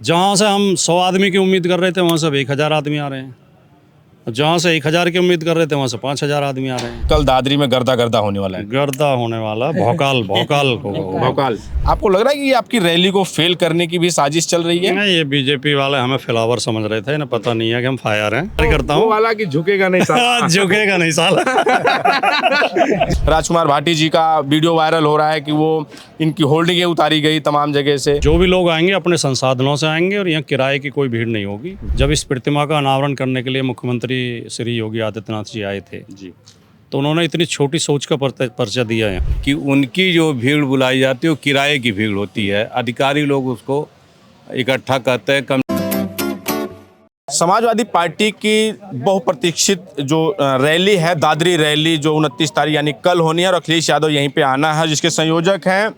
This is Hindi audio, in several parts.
जहाँ से हम 100 आदमी की उम्मीद कर रहे थे वहाँ से अब 1000 आदमी आ रहे हैं। जहाँ से 1000 की उम्मीद कर रहे थे वहाँ से 5000 आदमी आ रहे हैं। कल दादरी में गर्दा गर्दा होने वाला है। गर्दा होने वाला, भौकाल भौकाल होगा। भौकाल। आपको लग रहा है कि ये आपकी रैली को फेल करने की भी साजिश चल रही है? नहीं, ये बीजेपी वाले हमें फ्लावर समझ रहे थे, इन्हें पता नहीं है कि हम फायर हैं। करता हूँ वाला कि झुकेगा नहीं साला। झुकेगा नहीं साला। राजकुमार भाटी जी का वीडियो वायरल हो रहा है कि वो इनकी होल्डिंगें उतारी गई तमाम जगह से। जो भी लोग आएंगे अपने संसाधनों से आएंगे और यहाँ किराए की कोई भीड़ नहीं होगी। जब इस प्रतिमा का अनावरण करने के लिए मुख्यमंत्री श्री योगी आदित्यनाथ जी आए थे जी, तो उन्होंने इतनी छोटी सोच का पर्चा दिया है कि उनकी जो भीड़ बुलाई जाती है वो किराए की भीड़ होती है। अधिकारी लोग उसको इकट्ठा करते हैं। कम समाजवादी पार्टी की बहुप्रतीक्षित जो रैली है, दादरी रैली, जो 29 तारीख यानी कल होनी है और अखिलेश यादव यहीं पे आना है, जिसके संयोजक हैं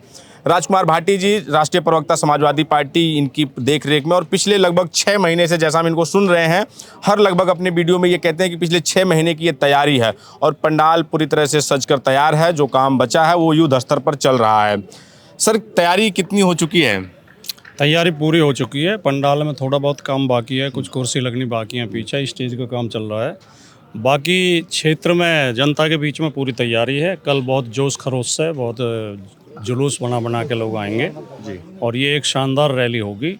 राजकुमार भाटी जी, राष्ट्रीय प्रवक्ता समाजवादी पार्टी, इनकी देखरेख में। और पिछले लगभग 6 महीने से, जैसा हम इनको सुन रहे हैं, हर लगभग अपने वीडियो में ये कहते हैं कि पिछले 6 महीने की ये तैयारी है और पंडाल पूरी तरह से सजकर तैयार है। जो काम बचा है वो युद्ध स्तर पर चल रहा है। सर, तैयारी कितनी हो चुकी है? तैयारी पूरी हो चुकी है। पंडाल में थोड़ा बहुत काम बाकी है, कुछ कुर्सी लगनी बाकी है, पीछे स्टेज का काम चल रहा है। बाकी क्षेत्र में जनता के बीच में पूरी तैयारी है। कल बहुत जोश खरोश से, बहुत जुलूस बना के लोग आएंगे जी, और ये एक शानदार रैली होगी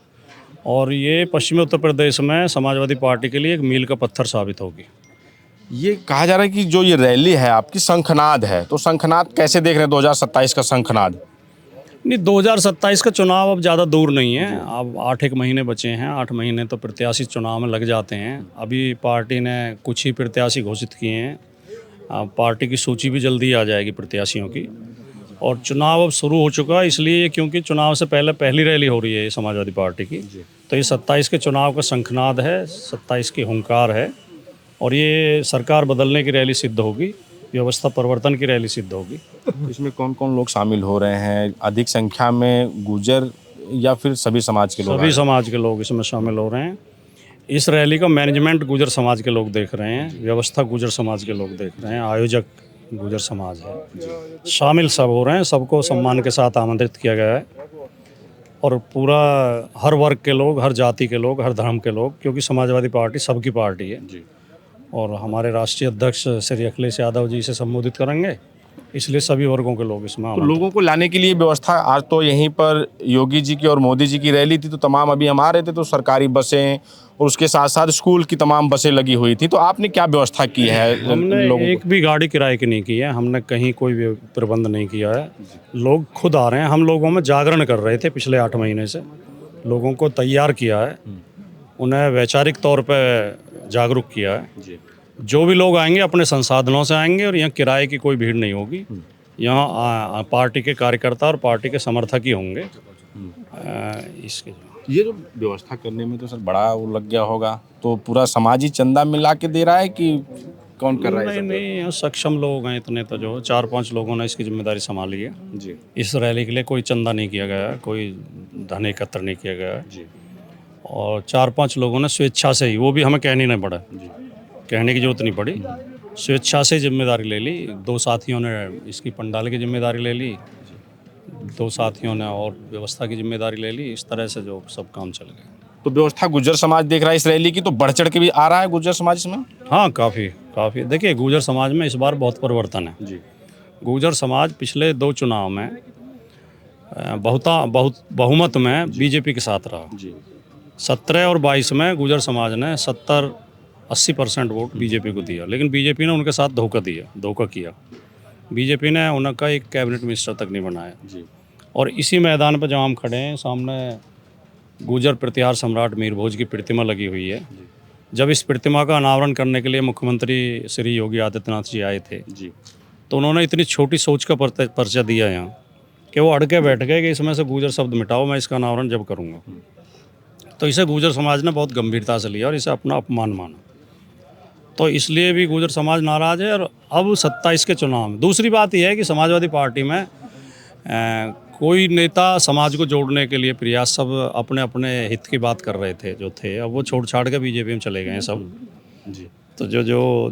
और ये पश्चिमी उत्तर प्रदेश में समाजवादी पार्टी के लिए एक मील का पत्थर साबित होगी। ये कहा जा रहा है कि जो ये रैली है आपकी शंखनाद है, तो शंखनाद कैसे देख रहे हैं 2027 का शंखनाद? नहीं, 2027 का चुनाव अब ज़्यादा दूर नहीं है। अब 8 महीने बचे हैं। 8 महीने तो प्रत्याशी चुनाव में लग जाते हैं। अभी पार्टी ने कुछ ही प्रत्याशी घोषित किए हैं। पार्टी की सूची भी जल्दी आ जाएगी प्रत्याशियों की, और चुनाव अब शुरू हो चुका है। इसलिए क्योंकि चुनाव से पहले पहली रैली हो रही है ये समाजवादी पार्टी की, तो ये 27 के चुनाव का शंखनाद है, 27 की हुंकार है, और ये सरकार बदलने की रैली सिद्ध होगी, व्यवस्था परिवर्तन की रैली सिद्ध होगी। इसमें कौन कौन लोग शामिल हो रहे हैं? अधिक संख्या में गुर्जर या फिर सभी समाज के लोग? सभी समाज के लोग इसमें शामिल हो रहे हैं। इस रैली का मैनेजमेंट गुर्जर समाज के लोग देख रहे हैं, व्यवस्था गुर्जर समाज के लोग देख रहे हैं, आयोजक गुर्जर समाज है। शामिल सब हो रहे हैं, सबको सम्मान के साथ आमंत्रित किया गया है, और पूरा हर वर्ग के लोग, हर जाति के लोग, हर धर्म के लोग, क्योंकि समाजवादी पार्टी सबकी पार्टी है जी, और हमारे राष्ट्रीय अध्यक्ष श्री अखिलेश यादव जी इसे संबोधित करेंगे, इसलिए सभी वर्गों के लोग इसमें। तो लोगों को लाने के लिए व्यवस्था, आज तो यहीं पर योगी जी की और मोदी जी की रैली थी, तो तमाम, अभी हम आ रहे थे तो सरकारी बसें और उसके साथ साथ स्कूल की तमाम बसें लगी हुई थी, तो आपने क्या व्यवस्था की है? हमने एक भी गाड़ी किराए की नहीं की है, हमने कहीं कोई भी प्रबंध नहीं किया है। लोग खुद आ रहे हैं। हम लोगों में जागरण कर रहे थे पिछले 8 महीने से, लोगों को तैयार किया है, उन्हें वैचारिक तौर पर जागरूक किया है। जो भी लोग आएंगे अपने संसाधनों से आएंगे और यहाँ किराए की कोई भीड़ नहीं होगी। यहाँ पार्टी के कार्यकर्ता और पार्टी के समर्थक ही होंगे। इसके ये जो व्यवस्था करने में तो सर बड़ा वो लग गया होगा, तो पूरा समाज ही चंदा मिला के दे रहा है कि कौन कर रहा है? नहीं, सक्षम लोग हैं इतने, तो जो 4-5 लोगों ने इसकी जिम्मेदारी संभाली है जी। इस रैली के लिए कोई चंदा नहीं किया गया है, कोई धन एकत्र नहीं किया गया है जी, और 4-5 लोगों ने स्वेच्छा से ही, वो भी हमें कहने नहीं पड़ा जी, कहने की जरूरत नहीं पड़ी, स्वेच्छा से जिम्मेदारी ले ली। 2 साथियों ने इसकी पंडाल की जिम्मेदारी ले ली, 2 साथियों ने और व्यवस्था की जिम्मेदारी ले ली। इस तरह से जो सब काम चल गया। तो व्यवस्था गुर्जर समाज देख रहा है इस रैली की, तो बढ़ चढ़ के भी आ रहा है गुर्जर समाज इसमें? हाँ, काफ़ी। देखिए, गुर्जर समाज में इस बार बहुत परिवर्तन है जी। गुर्जर समाज पिछले 2 चुनाव में बहुमत में बीजेपी के साथ रहा जी। 17 और 22 में गुर्जर समाज ने 70-80% वोट बीजेपी को दिया, लेकिन बीजेपी ने उनके साथ धोखा किया। बीजेपी ने उनका एक कैबिनेट मिनिस्टर तक नहीं बनाया जी। और इसी मैदान पर जहाँ हम खड़े हैं, सामने गुर्जर प्रतिहार सम्राट मीर भोज की प्रतिमा लगी हुई है। जब इस प्रतिमा का अनावरण करने के लिए मुख्यमंत्री श्री योगी आदित्यनाथ जी आए थे जी, तो उन्होंने इतनी छोटी सोच का पर्चा दिया यहाँ कि वो अड़के बैठ गए कि इसमें से गुर्जर शब्द मिटाओ, मैं इसका अनावरण जब करूँगा। तो इसे गुर्जर समाज ने बहुत गंभीरता से लिया और इसे अपना अपमान माना, तो इसलिए भी गुर्जर समाज नाराज़ है। और अब 27 के चुनाव में दूसरी बात यह है कि समाजवादी पार्टी में कोई नेता समाज को जोड़ने के लिए प्रयास, सब अपने अपने हित की बात कर रहे थे जो थे, अब वो छोड़ छाड़ के बीजेपी में चले गए हैं सब जी। तो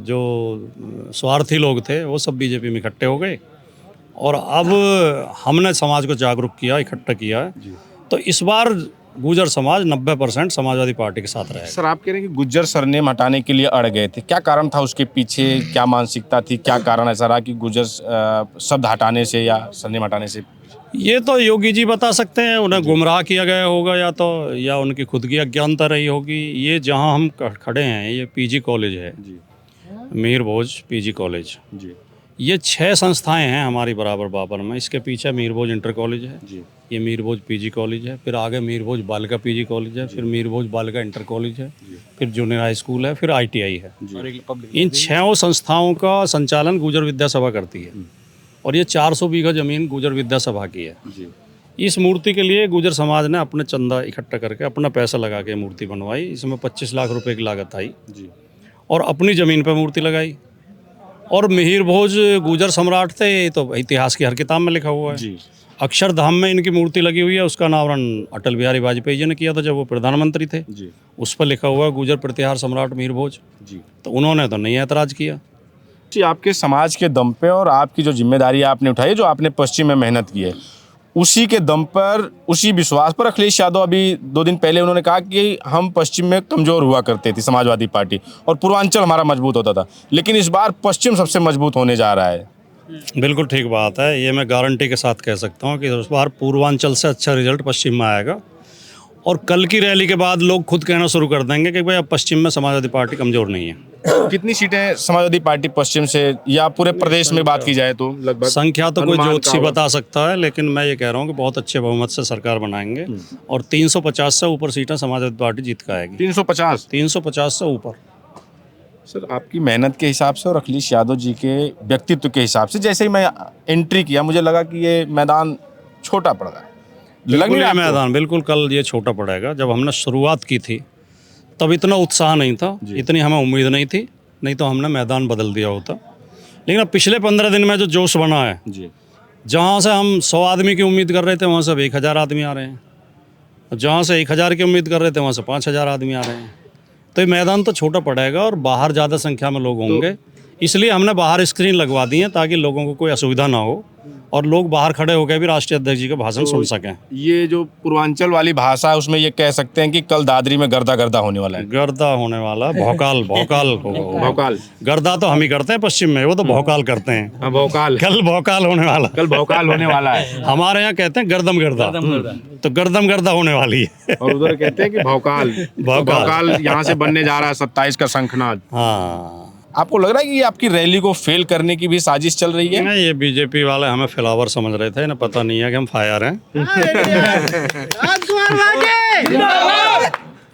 जो स्वार्थी लोग थे वो सब बीजेपी में इकट्ठे हो गए, और अब हमने समाज को जागरूक किया, इकट्ठा किया। तो इस बार गुजर समाज 90% समाजवादी पार्टी के साथ रहेगा। सर आप कह रहे हैं कि गुज्जर सरनेम हटाने के लिए अड़ गए थे, क्या कारण था उसके पीछे, क्या मानसिकता थी, क्या कारण ऐसा रहा कि गुज्जर शब्द हटाने से या सरनेम हटाने से? ये तो योगी जी बता सकते हैं, उन्हें गुमराह किया गया होगा या उनकी खुद की अज्ञानता रही होगी। ये जहाँ हम खड़े हैं ये पीजी कॉलेज है, मीर भोज पीजी कॉलेज जी ये 6 संस्थाएं हैं हमारी बराबर बाबर में। इसके पीछे मीर भोज इंटर कॉलेज है, ये मीर भोज पीजी कॉलेज है, फिर आगे मीर भोज बालिका पीजी कॉलेज है, फिर मीर भोज बालिका इंटर कॉलेज है, फिर जूनियर हाई स्कूल है, फिर ITI है। इन 6 संस्थाओं का संचालन गुजर विद्या सभा करती है और ये 400 बीघा ज़मीन गुजर विद्या सभा की है। इस मूर्ति के लिए गुजर समाज ने अपने चंदा इकट्ठा करके अपना पैसा लगा के मूर्ति बनवाई। इसमें 25 लाख रुपए की लागत आई और अपनी ज़मीन पर मूर्ति लगाई। और मिहिर भोज गुजर सम्राट थे, ये तो इतिहास की हर किताब में लिखा हुआ है। अक्षरधाम में इनकी मूर्ति लगी हुई है, उसका अनावरण अटल बिहारी वाजपेयी जी ने किया था जब वो प्रधानमंत्री थे। उस पर लिखा हुआ है गुजर प्रतिहार सम्राट मिहिर भोज। तो उन्होंने तो नहीं ऐतराज़ किया। जी आपके समाज के दम पे और आपकी जो जिम्मेदारी आपने उठाई, जो आपने पश्चिम में मेहनत की है, उसी के दम पर, उसी विश्वास पर अखिलेश यादव अभी 2 दिन पहले उन्होंने कहा कि हम पश्चिम में कमज़ोर हुआ करते थी समाजवादी पार्टी और पूर्वांचल हमारा मजबूत होता था, लेकिन इस बार पश्चिम सबसे मजबूत होने जा रहा है। बिल्कुल ठीक बात है, ये मैं गारंटी के साथ कह सकता हूँ कि इस बार पूर्वांचल से अच्छा रिजल्ट पश्चिम में आएगा। और कल की रैली के बाद लोग खुद कहना शुरू कर देंगे कि भाई अब पश्चिम में समाजवादी पार्टी कमज़ोर नहीं है। कितनी सीटें समाजवादी पार्टी पश्चिम से या पूरे प्रदेश में बात की जाए तो लगभग? संख्या तो कोई ज्योतिषी बता सकता है, लेकिन मैं ये कह रहा हूँ कि बहुत अच्छे बहुमत से सरकार बनाएंगे और 350 से ऊपर सीटें समाजवादी पार्टी जीत के आएगी। 350 से ऊपर। सर आपकी मेहनत के हिसाब से और अखिलेश यादव जी के व्यक्तित्व के हिसाब से, जैसे ही मैं एंट्री किया मुझे लगा कि ये मैदान छोटा पड़ रहा है। बिल्कुल ये मैदान बिल्कुल कल ये छोटा पड़ेगा। जब हमने शुरुआत की थी तब इतना उत्साह नहीं था, इतनी हमें उम्मीद नहीं थी, नहीं तो हमने मैदान बदल दिया होता। लेकिन अब पिछले 15 दिन में जो जोश बना है, जहाँ से हम 100 आदमी की उम्मीद कर रहे थे वहाँ से अब 1000 आदमी आ रहे हैं, जहाँ से 1000 की उम्मीद कर रहे थे वहाँ से 5000 आदमी आ रहे हैं। तो ये मैदान तो छोटा पड़ेगा और बाहर ज़्यादा संख्या में लोग होंगे, इसलिए हमने बाहर स्क्रीन लगवा दी है ताकि लोगों को कोई असुविधा ना हो और लोग बाहर खड़े होकर भी राष्ट्रीय अध्यक्ष जी का भाषण सुन सकें। ये जो पूर्वांचल वाली भाषा है उसमें ये कह सकते हैं कि कल दादरी में गर्दा गर्दा होने वाला है। गर्दा होने वाला, भौकाल भौकाल गर्दा तो हम ही करते हैं पश्चिम में, वो तो भौकाल करते हैं। भौकाल कल भौकाल होने वाला, कल भौकाल होने वाला है। हमारे यहाँ कहते हैं गर्दम गर्दा, तो गर्दम गर्दा होने वाली है। और उधर कहते हैं कि भौकाल यहाँ से बनने जा रहा है 27 का शंखनाद। हाँ, आपको लग रहा है कि ये आपकी रैली को फेल करने की भी साजिश चल रही है? नहीं, ये बीजेपी वाले हमें फ्लावर समझ रहे थे, इन्हें पता नहीं है कि हम फायर हैं।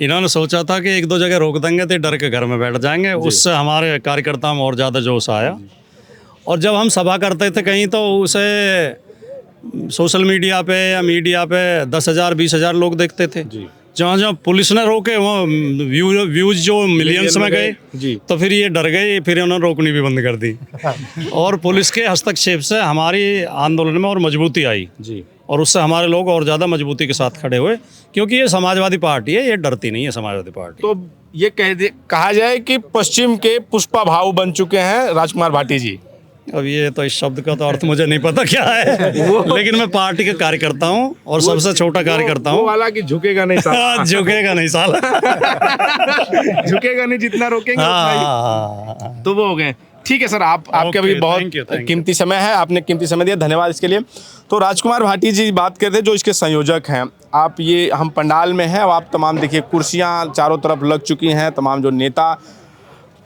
इन्होंने सोचा था कि 1-2 जगह रोक देंगे तो डर के घर में बैठ जाएंगे, उससे हमारे कार्यकर्ताओं में और ज़्यादा जोश आया। और जब हम सभा करते थे कहीं तो उसे सोशल मीडिया पे या मीडिया पे 10,000 20,000 लोग देखते थे। जहाँ जहाँ पुलिस ने रोके वहाँ व्यूज जो मिलियंस में गए, तो फिर ये डर गए, फिर उन्होंने रोकनी भी बंद कर दी। और पुलिस के हस्तक्षेप से हमारी आंदोलन में और मजबूती आई और उससे हमारे लोग और ज़्यादा मजबूती के साथ खड़े हुए, क्योंकि ये समाजवादी पार्टी है, ये डरती नहीं है समाजवादी पार्टी। तो ये कहा जाए कि पश्चिम के पुष्पा भाऊ बन चुके हैं राजकुमार भाटी जी। अब ये तो इस शब्द का तो अर्थ मुझे नहीं पता क्या है, लेकिन मैं पार्टी का कार्यकर्ता हूँ और सबसे छोटा कार्यकर्ता हूँ। वाला कि झुकेगा नहीं साला। झुकेगा नहीं साला। झुकेगा नहीं, जितना रोकेंगे तो वो हो गए। ठीक है सर, आपके अभी बहुत कीमती समय है, आपने कीमती समय दिया, धन्यवाद इसके लिए। तो राजकुमार भाटी जी बात करते हैं जो इसके संयोजक हैं। आप ये हम पंडाल में हैं, अब आप तमाम देखिए कुर्सियाँ चारों तरफ लग चुकी हैं, तमाम जो नेता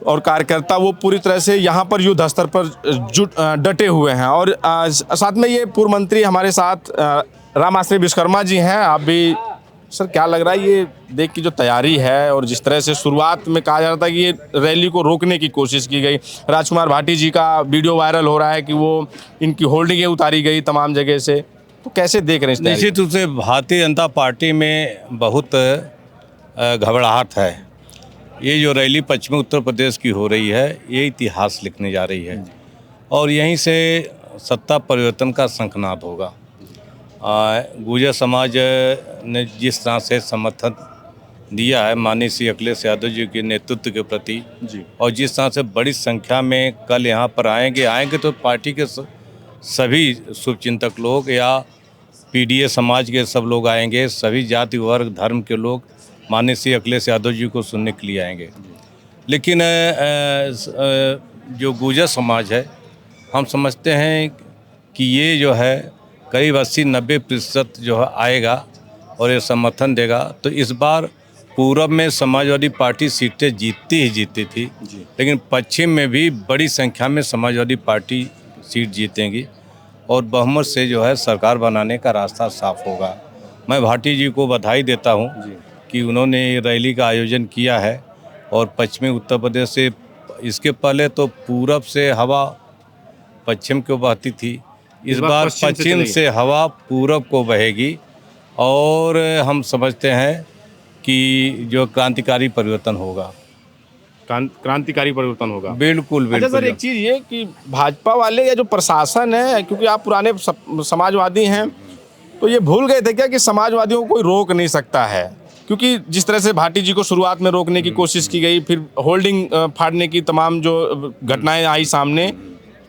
और कार्यकर्ता वो पूरी तरह से यहाँ पर युद्ध स्तर पर डटे हुए हैं। और साथ में ये पूर्व मंत्री हमारे साथ राम आश्रय विश्वकर्मा जी हैं। आप भी सर क्या लग रहा है ये देख की जो तैयारी है और जिस तरह से शुरुआत में कहा जा रहा था कि ये रैली को रोकने की कोशिश की गई, राजकुमार भाटी जी का वीडियो वायरल हो रहा है कि वो इनकी होल्डिंगें उतारी गई तमाम जगह से, तो कैसे देख रहे हैं? निश्चित रूप से भारतीय जनता पार्टी में बहुत घबराहट है। ये जो रैली पश्चिमी उत्तर प्रदेश की हो रही है ये इतिहास लिखने जा रही है और यहीं से सत्ता परिवर्तन का शंखनाद होगा। गुर्जर समाज ने जिस तरह से समर्थन दिया है माननीय श्री अखिलेश यादव जी के नेतृत्व के प्रति और जिस तरह से बड़ी संख्या में कल यहाँ पर आएंगे तो पार्टी के सभी शुभचिंतक लोग या पीडीए समाज के सब लोग आएंगे, सभी जाति वर्ग धर्म के लोग माननीय श्री अखिलेश यादव जी को सुनने के लिए आएंगे। लेकिन जो गुर्जर समाज है, हम समझते हैं कि ये जो है करीब 80-90% जो है आएगा और ये समर्थन देगा। तो इस बार पूरब में समाजवादी पार्टी सीटें जीतती ही जीतती थी, लेकिन पश्चिम में भी बड़ी संख्या में समाजवादी पार्टी सीट जीतेंगी और बहुमत से जो है सरकार बनाने का रास्ता साफ होगा। मैं भाटी जी को बधाई देता हूं कि उन्होंने रैली का आयोजन किया है और पश्चिमी उत्तर प्रदेश से, इसके पहले तो पूरब से हवा पश्चिम को बहती थी, इस बार पश्चिम से हवा पूरब को बहेगी और हम समझते हैं कि जो क्रांतिकारी परिवर्तन होगा। क्रांतिकारी परिवर्तन होगा। बिल्कुल अच्छा सर, एक चीज़ ये कि भाजपा वाले या जो प्रशासन है, क्योंकि आप पुराने समाजवादी हैं, तो ये भूल गए थे क्या कि समाजवादियों को कोई रोक नहीं सकता है? क्योंकि जिस तरह से भाटी जी को शुरुआत में रोकने की कोशिश की गई, फिर होल्डिंग फाड़ने की तमाम जो घटनाएं आई सामने,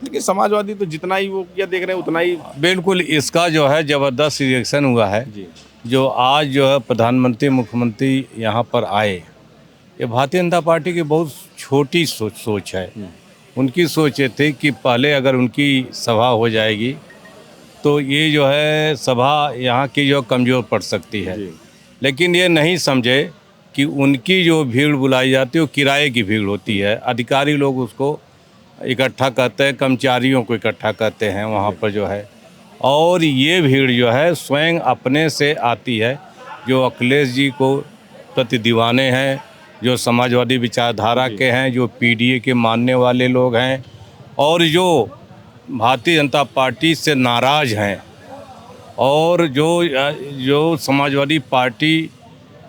लेकिन समाजवादी तो जितना ही वो क्या देख रहे हैं उतना ही। बिल्कुल, इसका जो है ज़बरदस्त रिएक्शन हुआ है। जो आज जो है प्रधानमंत्री मुख्यमंत्री यहाँ पर आए, ये भारतीय जनता पार्टी की बहुत छोटी सोच है। उनकी सोच ये थी कि पहले अगर उनकी सभा हो जाएगी तो ये जो है सभा यहाँ की जो कमज़ोर पड़ सकती है, लेकिन ये नहीं समझे कि उनकी जो भीड़ बुलाई जाती है वो किराए की भीड़ होती है। अधिकारी लोग उसको इकट्ठा करते हैं, कर्मचारियों को इकट्ठा करते हैं वहाँ पर जो है, और ये भीड़ जो है स्वयं अपने से आती है, जो अखिलेश जी को प्रति दीवाने हैं, जो समाजवादी विचारधारा के हैं, जो पीडीए के मानने वाले लोग हैं और जो भारतीय जनता पार्टी से नाराज़ हैं और जो समाजवादी पार्टी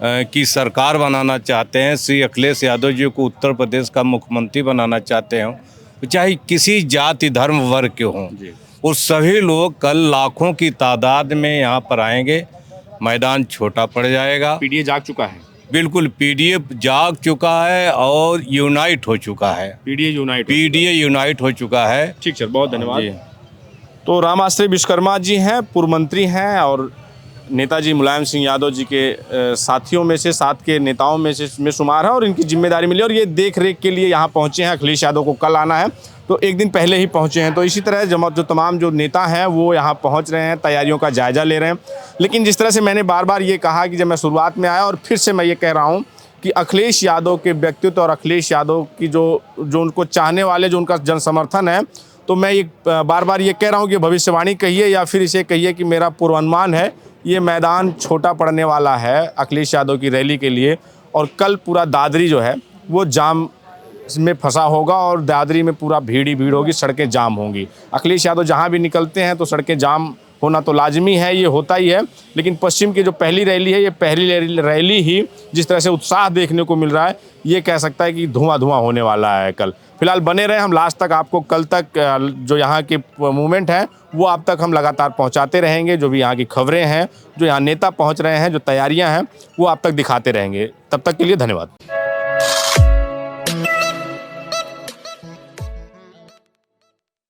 की सरकार बनाना चाहते हैं, श्री अखिलेश यादव जी को उत्तर प्रदेश का मुख्यमंत्री बनाना चाहते हैं, चाहे किसी जाति धर्म वर्ग के हों, वो सभी लोग कल लाखों की तादाद में यहाँ पर आएंगे। मैदान छोटा पड़ जाएगा। पीडीए जाग चुका है। बिल्कुल, पीडीए जाग चुका है और यूनाइट हो चुका है। पीडीए यूनाइट हो चुका है। ठीक सर, बहुत धन्यवाद। तो रामाश्री विश्वकर्मा जी हैं, पूर्व मंत्री हैं और नेताजी मुलायम सिंह यादव जी के साथियों में से, साथ के नेताओं में से शुमार है और इनकी जिम्मेदारी मिली और ये देख रेख के लिए यहाँ पहुँचे हैं। अखिलेश यादव को कल आना है तो एक दिन पहले ही पहुँचे हैं। तो इसी तरह जो तमाम जो नेता हैं वो यहाँ पहुँच रहे हैं, तैयारियों का जायज़ा ले रहे हैं। लेकिन जिस तरह से मैंने बार बार ये कहा कि जब मैं शुरुआत में आया और फिर से मैं ये कह रहा हूँ कि अखिलेश यादव के व्यक्तित्व और अखिलेश यादव की जो उनको चाहने वाले, जो उनका जन समर्थन है, तो मैं ये बार बार ये कह रहा हूँ कि भविष्यवाणी कहिए या फिर इसे कहिए कि मेरा पूर्वानुमान है, ये मैदान छोटा पड़ने वाला है अखिलेश यादव की रैली के लिए। और कल पूरा दादरी जो है वो जाम में फंसा होगा और दादरी में पूरा भीड़ ही भीड़ होगी, सड़कें जाम होंगी। अखिलेश यादव जहाँ भी निकलते हैं तो सड़कें जाम होना तो लाजमी है, ये होता ही है। लेकिन पश्चिम की जो पहली रैली है, ये पहली रैली ही जिस तरह से उत्साह देखने को मिल रहा है, ये कह सकता है कि धुआं धुआं होने वाला है कल। फिलहाल बने रहे हम लास्ट तक, आपको कल तक जो यहाँ के मूवमेंट है वो आप तक हम लगातार पहुँचाते रहेंगे। जो भी यहाँ की खबरें हैं, जो यहाँ नेता पहुँच रहे हैं, जो तैयारियाँ हैं, वो आप तक दिखाते रहेंगे। तब तक के लिए धन्यवाद।